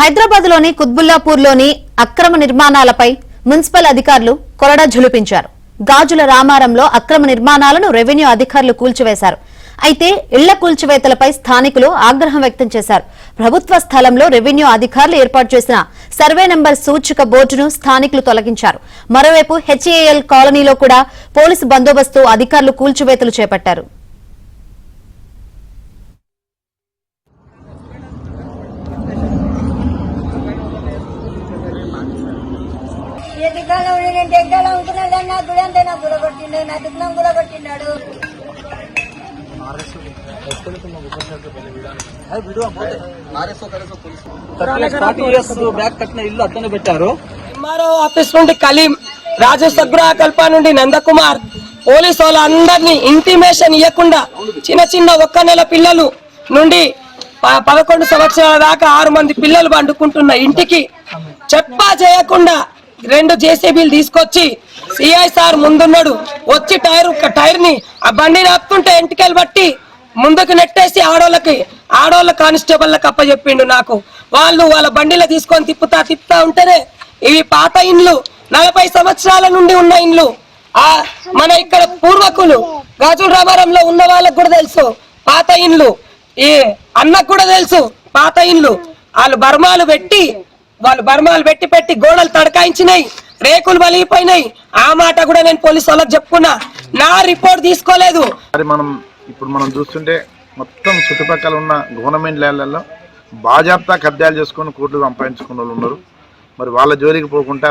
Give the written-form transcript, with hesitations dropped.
హైదరాబాద్లోని కుత్బుల్లాపూర్లోని అక్రమ నిర్మాణాలపై మున్సిపల్ అధికారులు కొరడా ఝుళిపించారు. గాజుల రామారంలో అక్రమ నిర్మాణాలను రెవెన్యూ అధికారులు కూల్చివేశారు. అయితే ఇళ్ల కూల్చివేతలపై స్థానికులు ఆగ్రహం వ్యక్తం చేశారు. ప్రభుత్వ స్థలంలో రెవెన్యూ అధికారులు ఏర్పాటు చేసిన సర్వే నెంబర్ సూచిక బోర్డును స్థానికులు తొలగించారు. మరోవైపు హెచ్ఏఎల్ కాలనీలో కూడా పోలీసు బందోబస్తు అధికారులు కూల్చివేతలు చేపట్టారు. ఎంఆర్ఓ ఆఫీస్ నుండి కలీం, రాజు సగ్రహ కల్ప నుండి నందకుమార్ పోలీసు వాళ్ళందరినీ ఇంటిమేషన్ ఇవ్వకుండా చిన్న చిన్న 1 నెల పిల్లలు నుండి 11 సంవత్సరాల దాకా 6 మంది పిల్లలు వండుకుంటున్న ఇంటికి చెప్పా చేయకుండా 2 జేసీబీలు తీసుకొచ్చి సిఐ సార్ ముందున్నాడు వచ్చి టైర్ ని ఆ బండిని ఆపుతుంటే ఎంటికలు బట్టి ముందుకు నెట్టేసి ఆడోళ్ళ కానిస్టేబుల్లకు అప్పచెప్పిండు. నాకు వాళ్ళ బండిలో తీసుకొని తిప్పుతా ఉంటేనే ఇవి పాత ఇండ్లు, 40 సంవత్సరాల నుండి ఉన్న ఇండ్లు. మన ఇక్కడ పూర్వకులు గాజుల రామారంలో ఉన్న వాళ్ళకు కూడా తెలుసు పాత ఇండ్లు. ఈ అన్నకు కూడా తెలుసు పాత ఇండ్లు. వాళ్ళు బర్మాలు పెట్టి గోడలు తడకాయించినాయి, రేకులు బలిగిపోయినాయి. ఆ మాట కూడా నేను పోలీసు వాళ్ళకి చెప్పుకున్నా. నా రిపోర్ట్ తీసుకోలేదు. ఇప్పుడు మనం చూస్తుంటే మొత్తం చుట్టుపక్కల ఉన్న గవర్నమెంట్ ల్యాండ్లలో బాజాప్తా కబ్జాలు చేసుకొని కోట్లు సంపాదించుకున్న వాళ్ళు ఉన్నారు. మరి వాళ్ళ జోలికి పోకుండా